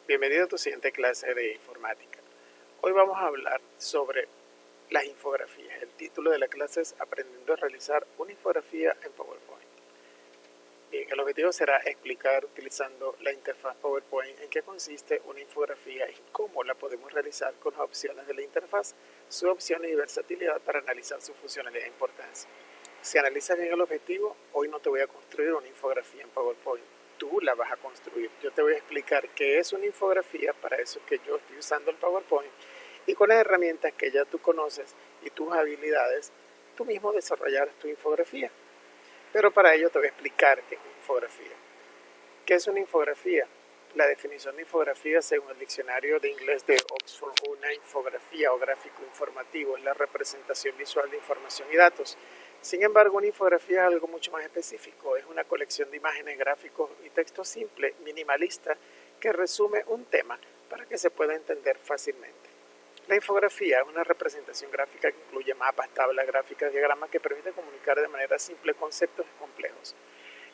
Bienvenido a tu siguiente clase de informática. Hoy vamos a hablar sobre las infografías. El título de la clase es Aprendiendo a realizar una infografía en PowerPoint. Bien, el objetivo será explicar utilizando la interfaz PowerPoint en qué consiste una infografía y cómo la podemos realizar con las opciones de la interfaz, sus opciones y versatilidad para analizar su funcionalidad e importancia. Si analizas bien el objetivo, hoy no te voy a construir una infografía en PowerPoint. Tú la vas a construir. Yo te voy a explicar qué es una infografía, para eso es que yo estoy usando el PowerPoint, y con las herramientas que ya tú conoces y tus habilidades, tú mismo desarrollarás tu infografía. Pero para ello te voy a explicar qué es una infografía. ¿Qué es una infografía? La definición de infografía, según el diccionario de inglés de Oxford, una infografía o gráfico informativo es la representación visual de información y datos. Sin embargo, una infografía es algo mucho más específico, es una colección de imágenes, gráficos y texto simple, minimalista, que resume un tema para que se pueda entender fácilmente. La infografía es una representación gráfica que incluye mapas, tablas, gráficas, diagramas que permiten comunicar de manera simple conceptos complejos.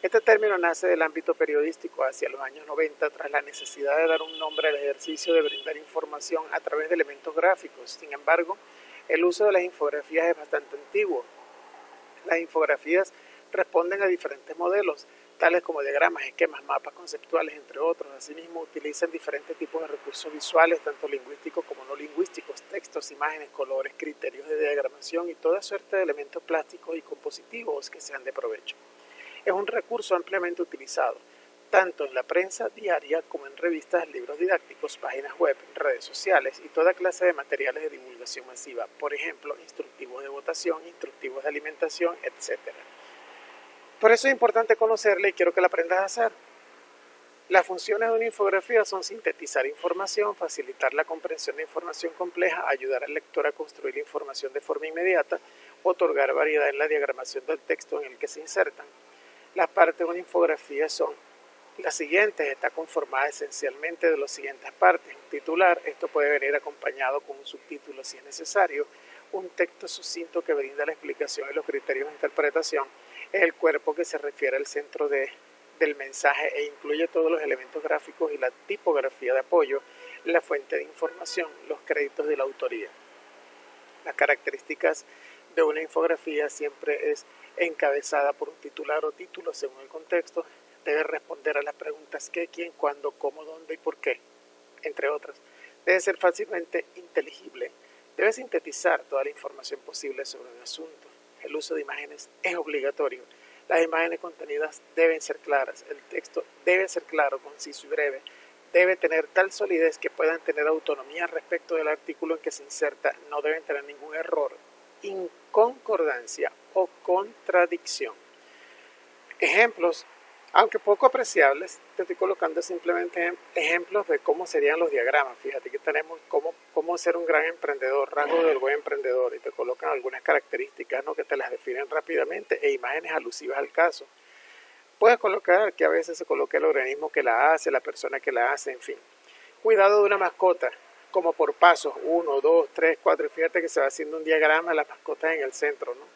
Este término nace del ámbito periodístico hacia los años 90 tras la necesidad de dar un nombre al ejercicio de brindar información a través de elementos gráficos. Sin embargo, el uso de las infografías es bastante antiguo. Las infografías responden a diferentes modelos, tales como diagramas, esquemas, mapas conceptuales, entre otros. Asimismo, utilizan diferentes tipos de recursos visuales, tanto lingüísticos como no lingüísticos, textos, imágenes, colores, criterios de diagramación y toda suerte de elementos plásticos y compositivos que sean de provecho. Es un recurso ampliamente utilizado, tanto en la prensa diaria como en revistas, libros didácticos, páginas web, redes sociales y toda clase de materiales de divulgación masiva, por ejemplo, instructivos de votación, instructivos de alimentación, etc. Por eso es importante conocerla y quiero que la aprendas a hacer. Las funciones de una infografía son sintetizar información, facilitar la comprensión de información compleja, ayudar al lector a construir información de forma inmediata, otorgar variedad en la diagramación del texto en el que se insertan. Las partes de una infografía son las siguientes, está conformada esencialmente de las siguientes partes. Un titular, esto puede venir acompañado con un subtítulo si es necesario, un texto sucinto que brinda la explicación y los criterios de interpretación, el cuerpo que se refiere al centro del mensaje e incluye todos los elementos gráficos y la tipografía de apoyo, la fuente de información, los créditos de la autoría. Las características de una infografía siempre es encabezada por un titular o título según el contexto, debe responder a las preguntas qué, quién, cuándo, cómo, dónde y por qué, entre otras. Debe ser fácilmente inteligible, debe sintetizar toda la información posible sobre un asunto. El uso de imágenes es obligatorio. Las imágenes contenidas deben ser claras, el texto debe ser claro, conciso y breve, debe tener tal solidez que puedan tener autonomía respecto del artículo en que se inserta, no deben tener ningún error, inconcordancia o contradicción. Ejemplos, aunque poco apreciables, te estoy colocando simplemente ejemplos de cómo serían los diagramas. Fíjate que tenemos cómo ser un gran emprendedor, rasgos del buen emprendedor, y te colocan algunas características, ¿no?, que te las definen rápidamente e imágenes alusivas al caso. Puedes colocar que a veces se coloque el organismo que la hace, la persona que la hace, en fin. Cuidado de una mascota, como por pasos, 1, 2, 3, 4, y fíjate que se va haciendo un diagrama de las mascotas en el centro, ¿no?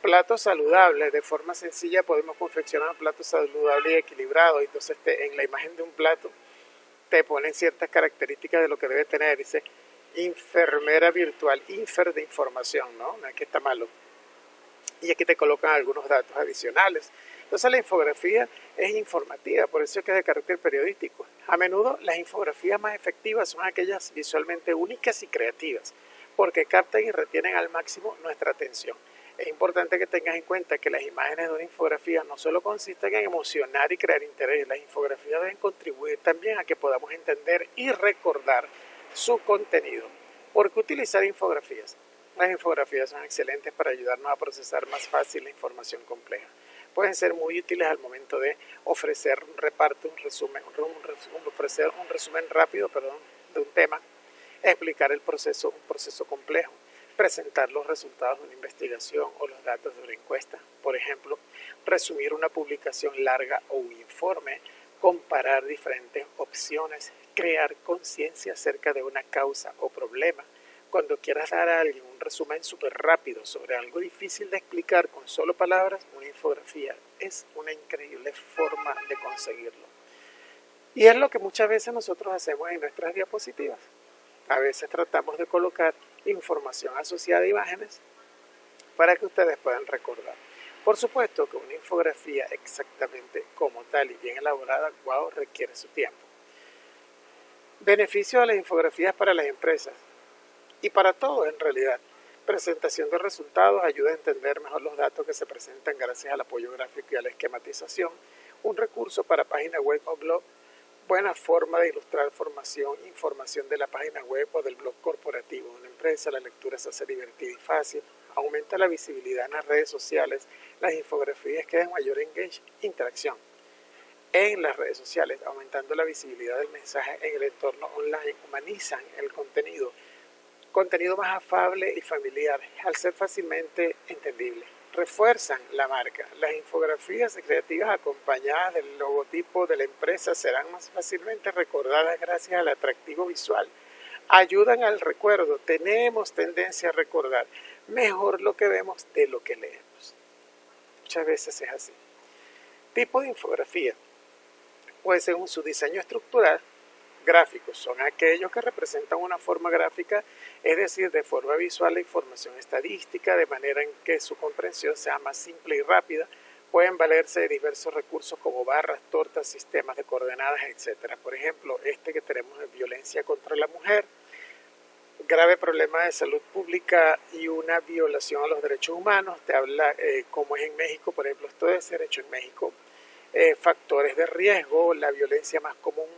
Platos saludables, de forma sencilla podemos confeccionar un plato saludable y equilibrado. Entonces en la imagen de un plato te ponen ciertas características de lo que debe tener. Dice enfermera virtual, infer de información, ¿no? No es que está malo. Y aquí te colocan algunos datos adicionales. Entonces la infografía es informativa, por eso es que es de carácter periodístico. A menudo las infografías más efectivas son aquellas visualmente únicas y creativas, porque captan y retienen al máximo nuestra atención. Es importante que tengas en cuenta que las imágenes de una infografía no solo consisten en emocionar y crear interés, las infografías deben contribuir también a que podamos entender y recordar su contenido. ¿Por qué utilizar infografías? Las infografías son excelentes para ayudarnos a procesar más fácil la información compleja. Pueden ser muy útiles al momento de ofrecer un reparto, ofrecer un resumen rápido, de un tema, explicar un proceso complejo, presentar los resultados de una investigación o los datos de una encuesta, por ejemplo, resumir una publicación larga o un informe, comparar diferentes opciones, crear conciencia acerca de una causa o problema. Cuando quieras dar a alguien un resumen súper rápido sobre algo difícil de explicar con solo palabras, una infografía es una increíble forma de conseguirlo. Y es lo que muchas veces nosotros hacemos en nuestras diapositivas. A veces tratamos de colocar información asociada a imágenes para que ustedes puedan recordar. Por supuesto que una infografía exactamente como tal y bien elaborada, wow, requiere su tiempo. Beneficio de las infografías para las empresas y para todos en realidad. Presentación de resultados ayuda a entender mejor los datos que se presentan gracias al apoyo gráfico y a la esquematización. Un recurso para página web o blog. Buena forma de ilustrar información de la página web o del blog corporativo de una empresa. La lectura se hace divertida y fácil. Aumenta la visibilidad en las redes sociales. Las infografías crean mayor interacción en las redes sociales, aumentando la visibilidad del mensaje en el entorno online. Humanizan el contenido más afable y familiar, al ser fácilmente entendible. Refuerzan la marca. Las infografías creativas acompañadas del logotipo de la empresa serán más fácilmente recordadas gracias al atractivo visual. Ayudan al recuerdo. Tenemos tendencia a recordar mejor lo que vemos de lo que leemos. Muchas veces es así. Tipo de infografía. Pues según su diseño estructural, gráficos son aquellos que representan una forma gráfica, es decir, de forma visual la información estadística, de manera en que su comprensión sea más simple y rápida. Pueden valerse de diversos recursos como barras, tortas, sistemas de coordenadas, etc. Por ejemplo, este que tenemos de violencia contra la mujer, grave problema de salud pública y una violación a los derechos humanos. Te habla como es en México, por ejemplo, esto debe ser hecho en México. Factores de riesgo, la violencia más común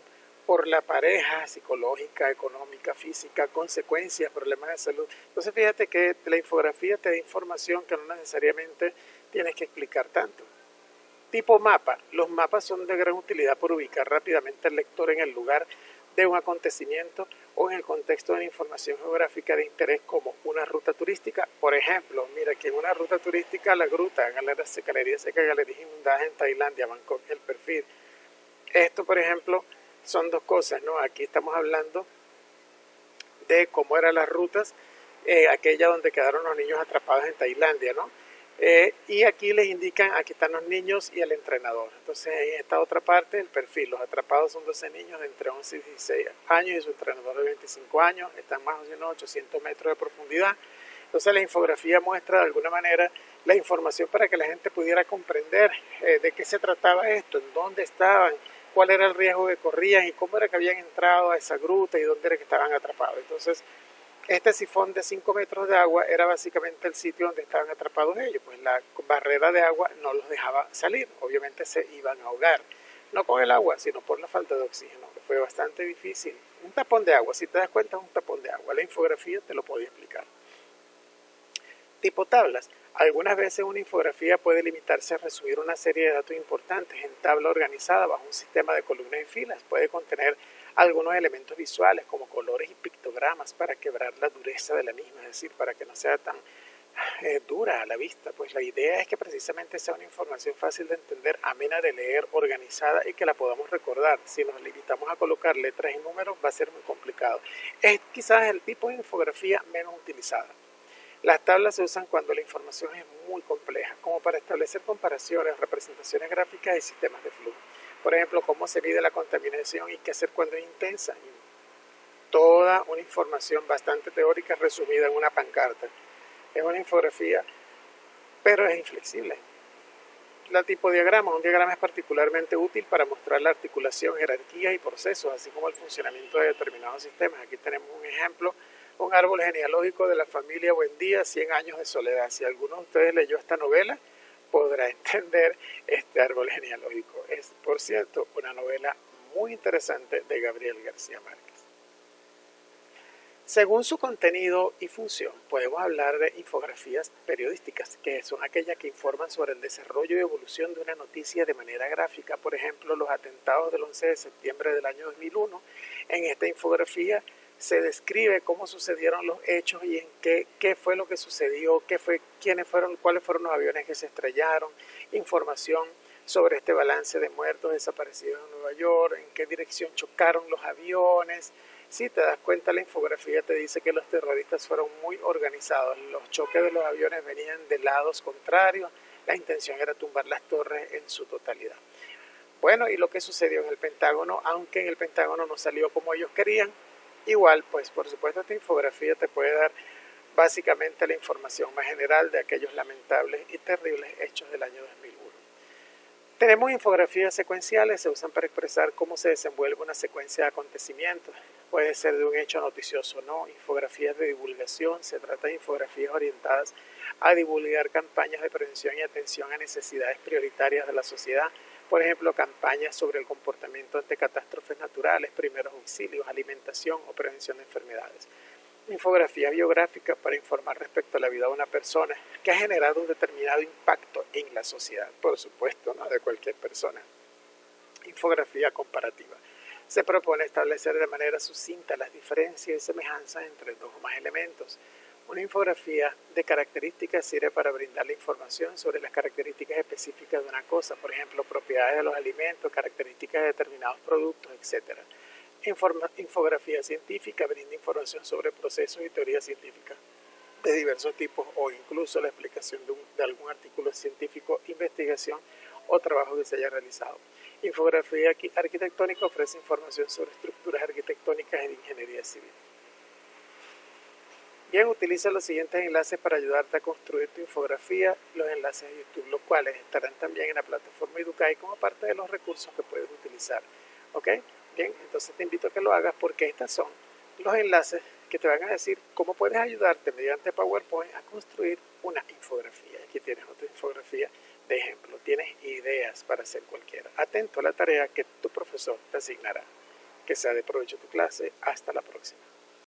por la pareja, psicológica, económica, física, consecuencias, problemas de salud. Entonces fíjate que la infografía te da información que no necesariamente tienes que explicar tanto. Tipo mapa. Los mapas son de gran utilidad por ubicar rápidamente al lector en el lugar de un acontecimiento o en el contexto de la información geográfica de interés como una ruta turística. Por ejemplo, mira que en una ruta turística la gruta, galerías secas, galerías inundadas en Tailandia, Bangkok, el perfil. Esto, por ejemplo, son dos cosas, ¿no? Aquí estamos hablando de cómo eran las rutas, aquella donde quedaron los niños atrapados en Tailandia, ¿no? Y aquí les indican, aquí están los niños y el entrenador. Entonces en esta otra parte el perfil, los atrapados son 12 niños de entre 11 y 16 años y su entrenador de 25 años, están más o menos 800 metros de profundidad. Entonces la infografía muestra de alguna manera la información para que la gente pudiera comprender de qué se trataba esto, en dónde estaban, cuál era el riesgo que corrían y cómo era que habían entrado a esa gruta y dónde era que estaban atrapados. Entonces, este sifón de 5 metros de agua era básicamente el sitio donde estaban atrapados ellos, pues la barrera de agua no los dejaba salir, obviamente se iban a ahogar, no con el agua, sino por la falta de oxígeno, que fue bastante difícil. Un tapón de agua, si te das cuenta es un tapón de agua, la infografía te lo podía explicar. Tipo tablas. Algunas veces una infografía puede limitarse a resumir una serie de datos importantes en tabla organizada bajo un sistema de columnas y filas. Puede contener algunos elementos visuales como colores y pictogramas para quebrar la dureza de la misma, es decir, para que no sea tan dura a la vista. Pues la idea es que precisamente sea una información fácil de entender, amena de leer, organizada y que la podamos recordar. Si nos limitamos a colocar letras y números va a ser muy complicado. Es quizás el tipo de infografía menos utilizada. Las tablas se usan cuando la información es muy compleja, como para establecer comparaciones, representaciones gráficas y sistemas de flujo. Por ejemplo, cómo se mide la contaminación y qué hacer cuando es intensa. Toda una información bastante teórica resumida en una pancarta. Es una infografía, pero es inflexible. El tipodiagrama. Un diagrama es particularmente útil para mostrar la articulación, jerarquía y procesos, así como el funcionamiento de determinados sistemas. Aquí tenemos un ejemplo. Un árbol genealógico de la familia Buendía, 100 años de soledad. Si alguno de ustedes leyó esta novela, podrá entender este árbol genealógico. Es, por cierto, una novela muy interesante de Gabriel García Márquez. Según su contenido y función, podemos hablar de infografías periodísticas, que son aquellas que informan sobre el desarrollo y evolución de una noticia de manera gráfica. Por ejemplo, los atentados del 11 de septiembre del año 2001. En esta infografía se describe cómo sucedieron los hechos y en qué fue lo que sucedió, cuáles fueron los aviones que se estrellaron, información sobre este balance de muertos desaparecidos en Nueva York, en qué dirección chocaron los aviones. Si te das cuenta, la infografía te dice que los terroristas fueron muy organizados, los choques de los aviones venían de lados contrarios, la intención era tumbar las torres en su totalidad. Bueno, y lo que sucedió en el Pentágono, aunque en el Pentágono no salió como ellos querían, igual, pues por supuesto esta infografía te puede dar básicamente la información más general de aquellos lamentables y terribles hechos del año 2001. Tenemos infografías secuenciales, se usan para expresar cómo se desenvuelve una secuencia de acontecimientos. Puede ser de un hecho noticioso o no. Infografías de divulgación, se trata de infografías orientadas a divulgar campañas de prevención y atención a necesidades prioritarias de la sociedad. Por ejemplo, campañas sobre el comportamiento ante catástrofes naturales, primeros auxilios, alimentación o prevención de enfermedades. Infografía biográfica para informar respecto a la vida de una persona que ha generado un determinado impacto en la sociedad, por supuesto, no de cualquier persona. Infografía comparativa. Se propone establecer de manera sucinta las diferencias y semejanzas entre dos o más elementos. Una infografía de características sirve para brindar la información sobre las características específicas de una cosa, por ejemplo, propiedades de los alimentos, características de determinados productos, etc. Infografía científica brinda información sobre procesos y teorías científicas de diversos tipos o incluso la explicación de algún artículo científico, investigación o trabajo que se haya realizado. Infografía arquitectónica ofrece información sobre estructuras arquitectónicas y de ingeniería civil. Bien, utiliza los siguientes enlaces para ayudarte a construir tu infografía, los enlaces de YouTube, los cuales estarán también en la plataforma Educay como parte de los recursos que puedes utilizar. ¿Ok? Bien, entonces te invito a que lo hagas porque estos son los enlaces que te van a decir cómo puedes ayudarte mediante PowerPoint a construir una infografía. Aquí tienes otra infografía de ejemplo. Tienes ideas para hacer cualquiera. Atento a la tarea que tu profesor te asignará. Que sea de provecho tu clase. Hasta la próxima.